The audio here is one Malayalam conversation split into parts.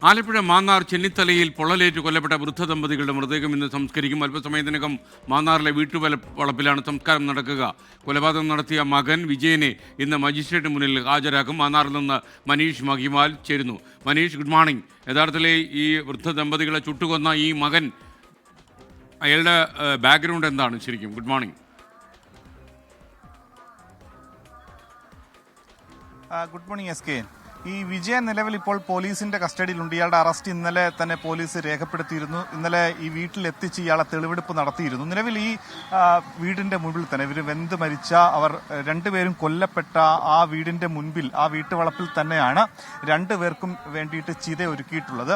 ആലപ്പുഴ മാന്നാർ ചെന്നിത്തലയിൽ പൊള്ളലേറ്റ് കൊല്ലപ്പെട്ട വൃദ്ധ ദമ്പതികളുടെ മൃതദേഹം ഇന്ന് സംസ്കരിക്കും. അല്പസമയത്തിനകം മാന്നാറിലെ വളപ്പിലാണ് സംസ്കാരം നടക്കുക. കൊലപാതകം നടത്തിയ മകൻ വിജയനെ ഇന്ന് മജിസ്ട്രേറ്റ് മുന്നിൽ ഹാജരാക്കും. മാന്നാറിൽ നിന്ന് മനീഷ് മഹിമാൽ ചേരുന്നു. Manish, good morning. യഥാർത്ഥത്തിൽ ഈ വൃദ്ധ ദമ്പതികളെ ചുട്ടുകൊന്ന ഈ മകൻ, അയാളുടെ ബാക്ക്ഗ്രൗണ്ട് എന്താണ് ശരിക്കും? Good morning. Good morning S K. ഈ വിജയൻ നിലവിൽ ഇപ്പോൾ പോലീസിന്റെ കസ്റ്റഡിയിലുണ്ട്. ഇയാളുടെ അറസ്റ്റ് ഇന്നലെ തന്നെ പോലീസ് രേഖപ്പെടുത്തിയിരുന്നു. ഇന്നലെ ഈ വീട്ടിലെത്തിച്ച് ഇയാളെ തെളിവെടുപ്പ് നടത്തിയിരുന്നു. നിലവിൽ ഈ വീടിന്റെ മുൻപിൽ തന്നെ ഇവർ വെന്ത് മരിച്ച രണ്ടുപേരും കൊല്ലപ്പെട്ട ആ വീടിന്റെ മുൻപിൽ, ആ വീട്ടുവളപ്പിൽ തന്നെയാണ് രണ്ടുപേർക്കും വേണ്ടിയിട്ട് ചിത ഒരുക്കിയിട്ടുള്ളത്.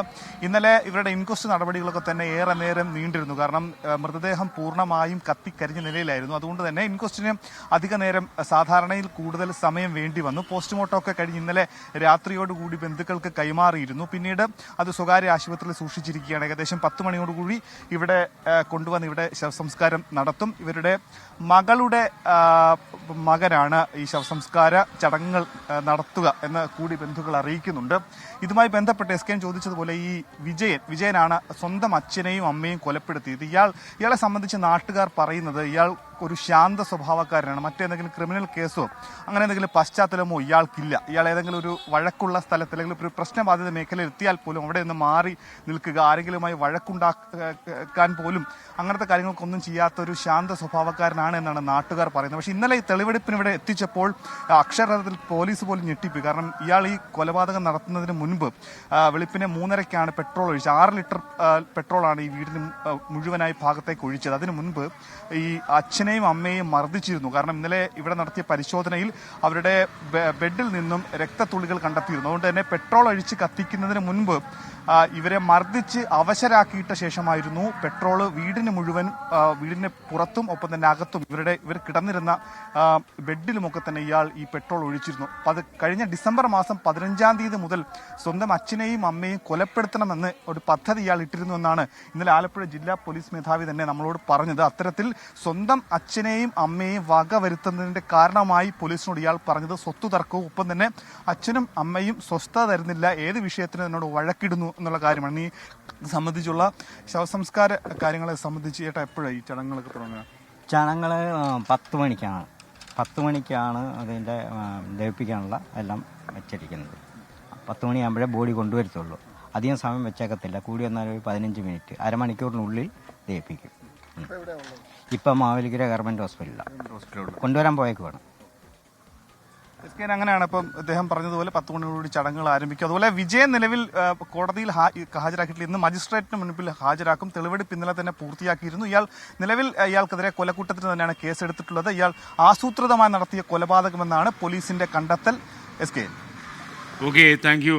ഇന്നലെ ഇവരുടെ ഇൻക്വസ്റ്റ് നടപടികളൊക്കെ തന്നെ ഏറെ നേരം നീണ്ടിരുന്നു. കാരണം മൃതദേഹം പൂർണ്ണമായും കത്തിക്കരിഞ്ഞ നിലയിലായിരുന്നു. അതുകൊണ്ട് തന്നെ ഇൻക്വസ്റ്റിന് അധിക നേരം, സാധാരണയിൽ കൂടുതൽ സമയം വേണ്ടി വന്നു. പോസ്റ്റ്മോർട്ടം ഒക്കെ കഴിഞ്ഞ് ഇന്നലെ രാത്രിയോടുകൂടി ബന്ധുക്കൾക്ക് കൈമാറിയിരുന്നു. പിന്നീട് അത് സ്വകാര്യ ആശുപത്രിയിൽ സൂക്ഷിച്ചിരിക്കുകയാണ്. ഏകദേശം 10 മണിയോടുകൂടി ഇവിടെ കൊണ്ടുവന്ന് ഇവിടെ ശവസംസ്കാരം നടത്തും. ഇവരുടെ മകളുടെ മകനാണ് ഈ ശവസംസ്കാര ചടങ്ങുകൾ നടത്തുക എന്ന് കൂടി ബന്ധുക്കൾ അറിയിക്കുന്നുണ്ട്. ഇതുമായി ബന്ധപ്പെട്ട് എസ് കെ ചോദിച്ചതുപോലെ ഈ വിജയനാണ് സ്വന്തം അച്ഛനെയും അമ്മയും കൊലപ്പെടുത്തിയത്. ഇയാളെ സംബന്ധിച്ച് നാട്ടുകാർ പറയുന്നത് ഇയാൾ ഒരു ശാന്ത സ്വഭാവക്കാരനാണ്. മറ്റേതെങ്കിലും ക്രിമിനൽ കേസോ അങ്ങനെ എന്തെങ്കിലും പശ്ചാത്തലമോ ഇയാൾക്കില്ല. ഇയാൾ ഏതെങ്കിലും ഒരു വഴക്കുള്ള സ്ഥലത്ത് അല്ലെങ്കിൽ ഒരു പ്രശ്നബാധിത മേഖലയിൽ എത്തിയാൽ പോലും അവിടെ നിന്ന് മാറി നിൽക്കുക, ആരെങ്കിലുമായി വഴക്കുണ്ടാക്കാൻ പോലും അങ്ങനത്തെ കാര്യങ്ങൾക്കൊന്നും ചെയ്യാത്ത ഒരു ശാന്ത സ്വഭാവക്കാരനാണ് എന്നാണ് നാട്ടുകാർ പറയുന്നത്. പക്ഷേ ഇന്നലെ ഈ തെളിവെടുപ്പിന് ഇവിടെ എത്തിച്ചപ്പോൾ അക്ഷരാർത്ഥത്തിൽ പോലീസ് പോലും ഞെട്ടിപ്പോയി. കാരണം ഇയാൾ ഈ കൊലപാതകം നടത്തുന്നതിന് മുൻപ് വെളുപ്പിനെ 3:30ക്കാണ് പെട്രോൾ ഒഴിച്ചത്. 6 ലിറ്റർ പെട്രോളാണ് ഈ വീടിന് മുഴുവനായി ഭാഗത്തേക്ക് ഒഴിച്ചത്. അതിനു മുൻപ് ഈ അച്ഛനെയും അമ്മയെയും മർദ്ദിച്ചിരുന്നു. കാരണം ഇന്നലെ ഇവിടെ നടത്തിയ പരിശോധനയിൽ അവരുടെ ബെഡിൽ നിന്നും രക്തത്തുള്ളികൾ കണ്ടെത്തിയിരുന്നു. അതുകൊണ്ട് തന്നെ പെട്രോൾ ഒഴിച്ച് കത്തിക്കുന്നതിന് മുൻപ് ഇവരെ മർദ്ദിച്ച് അവശരാക്കിയിട്ട ശേഷമായിരുന്നു പെട്രോൾ വീടിന് പുറത്തും ഒപ്പം തന്നെ അകത്തും ഇവർ കിടന്നിരുന്ന ബെഡിലുമൊക്കെ തന്നെ ഇയാൾ ഈ പെട്രോൾ ഒഴിച്ചിരുന്നു. കഴിഞ്ഞ ഡിസംബർ മാസം 15-ാം തീയതി മുതൽ സ്വന്തം അച്ഛനെയും അമ്മയും കൊലപ്പെടുത്തണമെന്ന് ഒരു പദ്ധതി ഇയാൾ ഇട്ടിരുന്നു എന്നാണ് ഇന്നലെ ആലപ്പുഴ ജില്ലാ പോലീസ് മേധാവി തന്നെ നമ്മളോട് പറഞ്ഞത്. അത്തരത്തിൽ സ്വന്തം അച്ഛനെയും അമ്മയെയും വകവരുത്തുന്നതിന്റെ കാരണമായി പോലീസിനോട് ഇയാൾ പറഞ്ഞത് സ്വത്ത് തർക്കവും ഒപ്പം തന്നെ അച്ഛനും അമ്മയും സ്വസ്ഥത തരുന്നില്ല, ഏത് വിഷയത്തിനും എന്നോട് വഴക്കിടുന്നു എന്നുള്ള കാര്യമാണ്. ഈ സംബന്ധിച്ചുള്ള ശവസംസ്കാര കാര്യങ്ങളെ സംബന്ധിച്ച് ചേട്ടാ എപ്പോഴാണ് ഈ ചടങ്ങുകളൊക്കെ തുടങ്ങുക? ചടങ്ങുകൾ 10 മണിക്കാണ് അതിൻ്റെ ദഹിപ്പിക്കാനുള്ള എല്ലാം വെച്ചിരിക്കുന്നത്. 10 മണിയാകുമ്പോഴേ ബോഡി കൊണ്ടുവരത്തുള്ളൂ. അധികം സമയം വെച്ചേക്കത്തില്ല. കൂടി വന്നാൽ ഒരു 15 മിനിറ്റ്, അരമണിക്കൂറിനുള്ളിൽ ദഹിപ്പിക്കും. ഇപ്പം മാവേലിക്കര ഗവൺമെൻറ് ഹോസ്പിറ്റലിലാണ് കൊണ്ടുവരാൻ പോയേക്കുവാണ്. അങ്ങനെയാണ് ഇപ്പം അദ്ദേഹം പറഞ്ഞതുപോലെ 10 മണിയോടുകൂടി ചടങ്ങുകൾ ആരംഭിക്കും. അതുപോലെ വിജയൻ നിലവിൽ കോടതിയിൽ ഹാജരാക്കിയിട്ടില്ല. ഇന്ന് മജിസ്ട്രേറ്റിന് മുൻപിൽ ഹാജരാക്കും. തെളിവെടുപ്പ് ഇന്നലെ തന്നെ പൂർത്തിയാക്കിയിരുന്നു. ഇയാൾക്കെതിരെ കൊലക്കുറ്റത്തിന് തന്നെയാണ് കേസെടുത്തിട്ടുള്ളത്. ഇയാൾ ആസൂത്രിതമായി നടത്തിയ കൊലപാതകമെന്നാണ് പോലീസിന്റെ കണ്ടെത്തൽ. S K. Okay, thank you.